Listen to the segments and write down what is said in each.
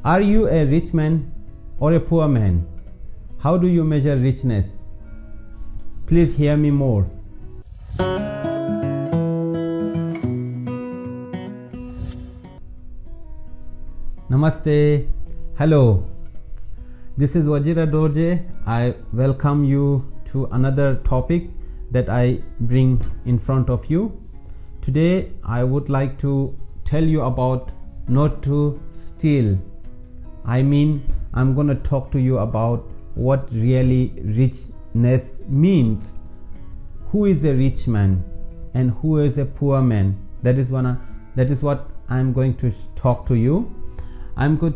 Are you a rich man or a poor man? How do you measure richness? Please hear me more. Namaste. Hello. This is Vajira Dorjey. I welcome you to another topic that I bring in front of you. Today I would like to tell you about not to steal. I'm going to talk to you about what really richness means. Who is a rich man and who is a poor man? That is what I'm going to talk to you. I'm going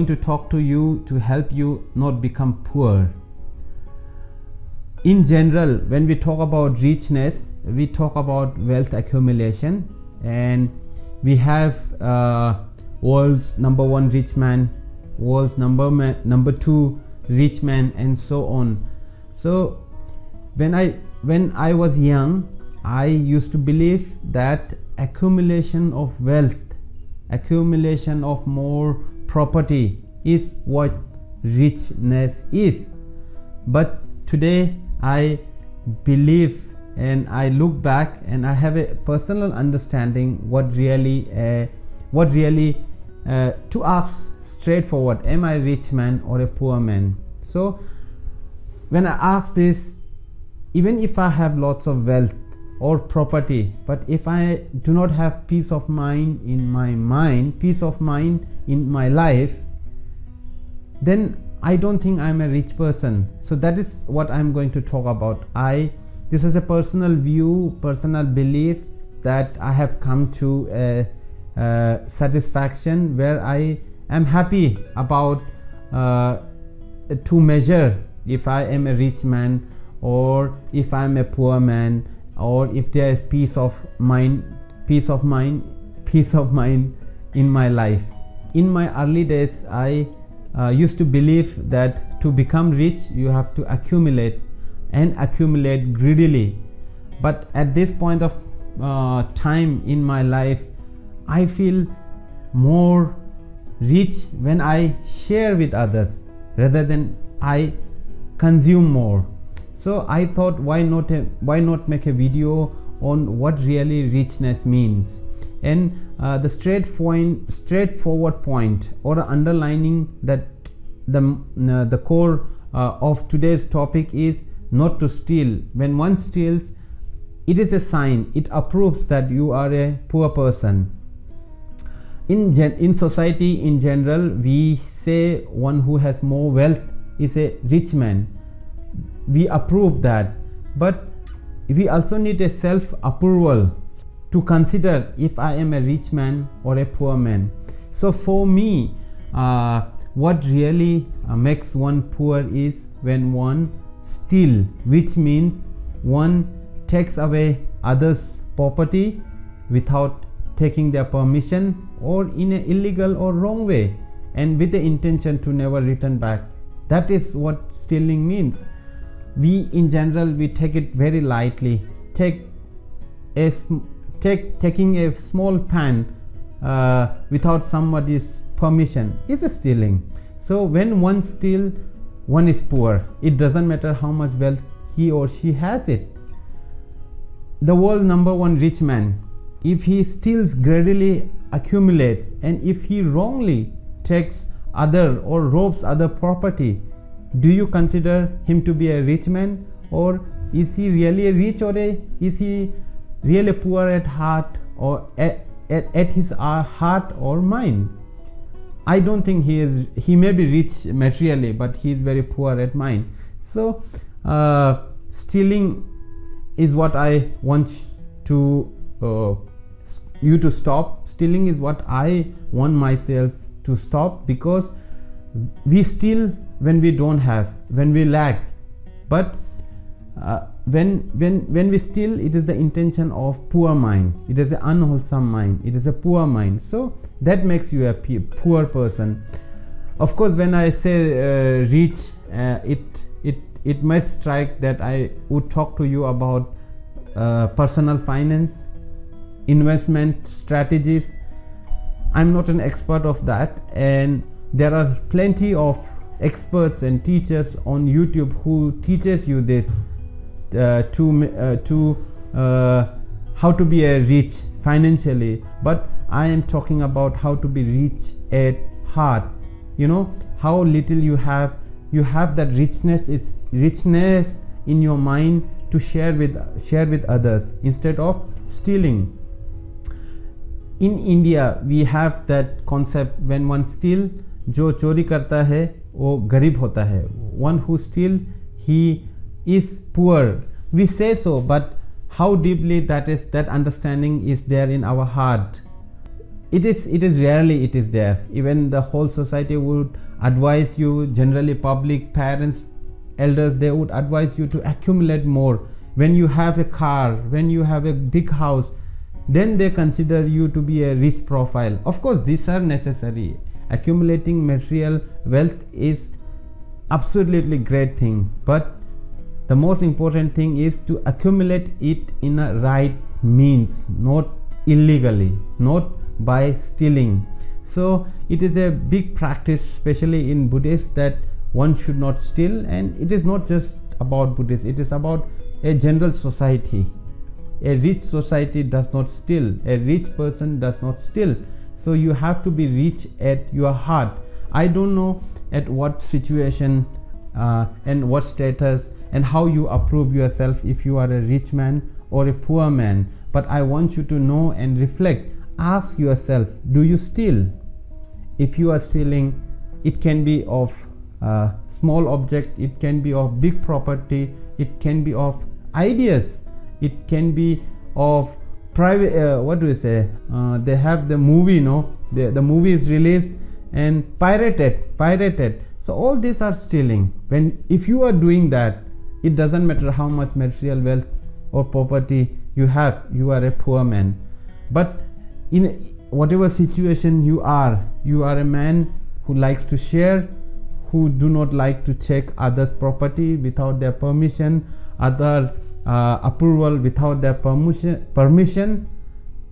to talk to you to help you not become poor. In general, when we talk about richness, we talk about wealth accumulation, and we have world's number one rich man, world's number two rich man, and so on. So when I was young, I used to believe that accumulation of wealth, accumulation of more property is what richness is. But today I believe, and I look back and I have a personal understanding what really to ask straightforward, am I a rich man or a poor man? So when I ask this, even if I have lots of wealth or property, but if I do not have peace of mind in my mind, peace of mind in my life, then I don't think I'm a rich person. So that is what I'm going to talk about. This is a personal view, personal belief that I have come to a satisfaction where I am happy about to measure if I am a rich man or if I'm a poor man, or if there is peace of mind in my life. In my early days, I used to believe that to become rich you have to accumulate greedily. But at this point of time in my life, I feel more rich when I share with others rather than I consume more. So I thought, why not make a video on what really richness means? And the straightforward point or underlining that the core of today's topic is not to steal. When one steals, it is a sign, it approves that you are a poor person. In society in general, we say one who has more wealth is a rich man. We approve that, but we also need a self-approval to consider if I am a rich man or a poor man. So for me, what really makes one poor is when one steals, which means one takes away others' property without taking their permission or in an illegal or wrong way, and with the intention to never return back. That is what stealing means. We in general, we take it very lightly. Taking a small pan without somebody's permission is a stealing. So when one steals, one is poor. It doesn't matter how much wealth he or she has it. The world number one rich man, if he steals, greedily accumulates, and if he wrongly takes other or robs other property, do you consider him to be a rich man, or is he really a rich, or is he really poor at heart, or at his heart or mind? I don't think he is. He may be rich materially, but he is very poor at mind. So stealing is what I want you to stop. Stealing is what I want myself to stop, because we steal when we don't have, when we lack. But when we steal, it is the intention of poor mind. It is an unwholesome mind. It is a poor mind. So that makes you a poor person. Of course, when I say rich, it might strike that I would talk to you about personal finance, investment strategies. I'm not an expert of that, and there are plenty of experts and teachers on YouTube who teaches you this how to be a rich financially, but I am talking about how to be rich at heart. How little you have that richness in your mind to share with others instead of stealing. In India we have that concept, when one steal, जो चोरी करता है वो गरीब होता है. One who steal, he is poor. We say so, but how deeply that understanding is there in our heart? It is rarely it is there. Even the whole society would advise you, generally public, parents, elders, they would advise you to accumulate more. When you have a car, when you have a big house, then they consider you to be a rich profile. Of course, these are necessary. Accumulating material wealth is absolutely great thing, but the most important thing is to accumulate it in a right means, not illegally, not by stealing. So it is a big practice, especially in Buddhists, that one should not steal. And it is not just about Buddhists, it is about a general society. A rich society does not steal, a rich person does not steal. So you have to be rich at your heart. I don't know at what situation and what status and how you approve yourself, if you are a rich man or a poor man, but I want you to know and reflect. Ask yourself, do you steal? If you are stealing, it can be of small object, it can be of big property, it can be of ideas, it can be of private, they have the movie, the movie is released and pirated. So all these are stealing. If you are doing that, it doesn't matter how much material wealth or property you have, you are a poor man. But in whatever situation you are a man who likes to share, who do not like to check others' property without their permission, other approval without their permission.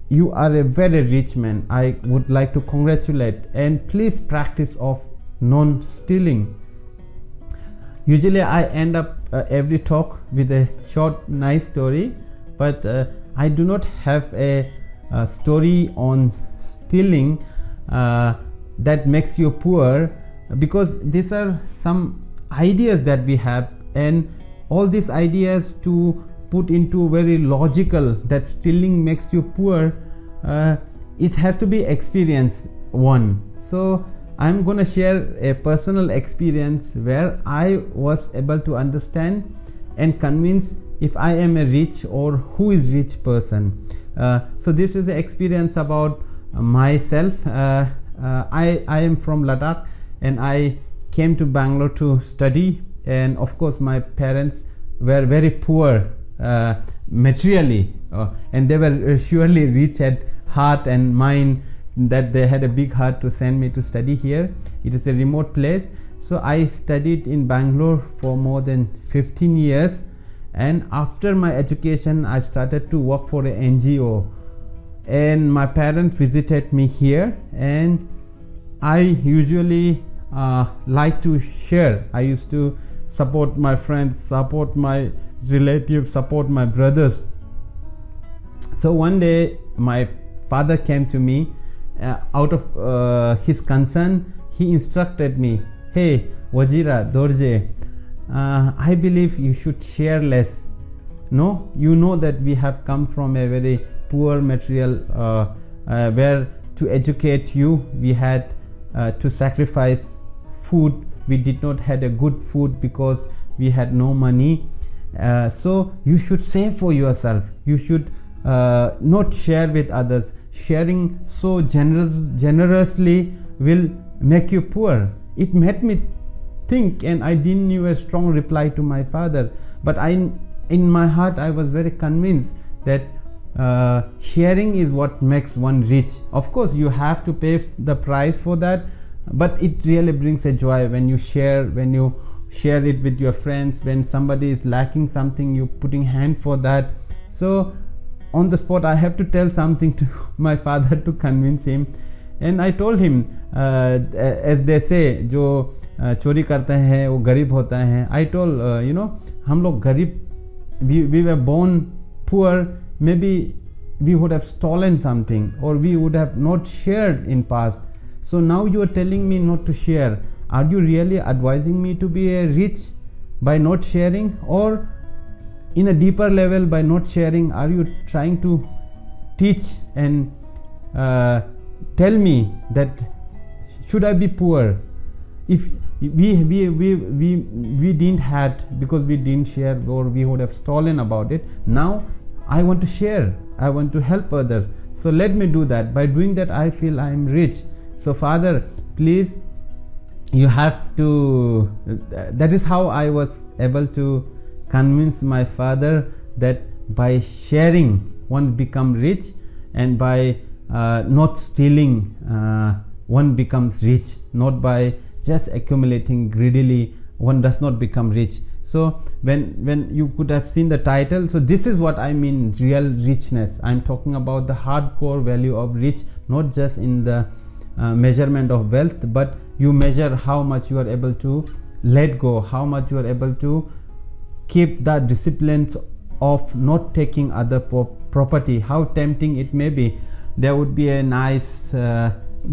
You are a very rich man. I would like to congratulate, and please practice of non-stealing. Usually I end up every talk with a short nice story, but I do not have a story on stealing that makes you poor, because these are some ideas that we have, and all these ideas to put into very logical that stealing makes you poor, it has to be experience one. So I'm going to share a personal experience where I was able to understand and convince if I am a rich or who is rich person. So this is an experience about myself. I am from Ladakh and I came to Bangalore to study, and of course my parents were very poor materially, and they were surely rich at heart and mind, that they had a big heart to send me to study here. It is a remote place. So I studied in Bangalore for more than 15 years, and after my education I started to work for an NGO, and my parents visited me here, and I usually like to share. I used to support my friends, support my relatives, support my brothers. So one day my father came to me, out of his concern, he instructed me, "Hey, Vajira Dorjey, I believe you should share less. No, you know that we have come from a very poor material where to educate you we had to sacrifice food. We did not had a good food because we had no money. So you should save for yourself. You should not share with others. Sharing so generously will make you poor." It made me think, and I didn't know a strong reply to my father, but in my heart I was very convinced that sharing is what makes one rich. Of course you have to pay the price for that, but it really brings a joy when you share it with your friends. When somebody is lacking something, you putting hand for that. So on the spot I have to tell something to my father to convince him, and I told him, as they say जो चोरी करते हैं वो गरीब होता है. I told हम लोग गरीब, we were born poor, maybe we would have stolen something or we would have not shared in past. So now you are telling me not to share. Are you really advising me to be a rich by not sharing, or in a deeper level by not sharing are you trying to teach and tell me that should I be poor? If we didn't had because we didn't share, or we would have stolen about it. Now I want to share, I want to help others, so let me do that. By doing that I feel I am rich. So Father, please, you have to, that is how I was able to convince my father that by sharing one become rich, and by not stealing one becomes rich. Not by just accumulating greedily one does not become rich. So when you could have seen the title, so this is what I mean, real richness. I'm talking about the hardcore value of rich, not just in the measurement of wealth, but you measure how much you are able to let go, how much you are able to keep the disciplines of not taking other property, how tempting it may be. There would be a nice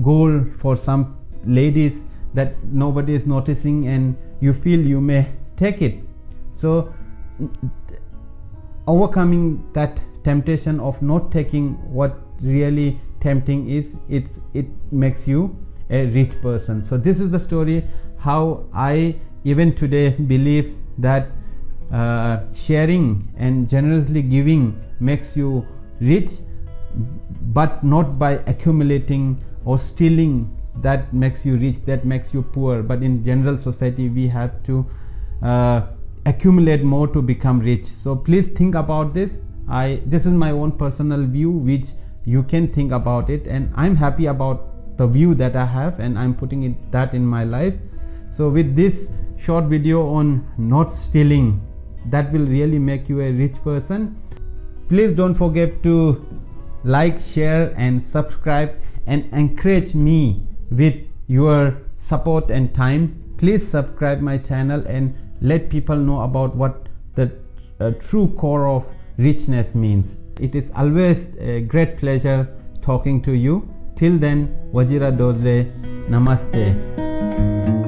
goal for some ladies that nobody is noticing and you feel you may take it. So overcoming that temptation of not taking what really tempting is, it makes you a rich person. So this is the story how I even today believe that sharing and generously giving makes you rich, but not by accumulating or stealing that makes you rich, that makes you poor. But in general society we have to accumulate more to become rich. So please think about this. This is my own personal view which you can think about it, and I'm happy about the view that I have, and I'm putting that in my life. So with this short video on not stealing, that will really make you a rich person. Please don't forget to like, share and subscribe, and encourage me with your support and time. Please subscribe my channel and let people know about what the true core of richness means. It is always a great pleasure talking to you. Till then, Vajira Dorjey, Namaste.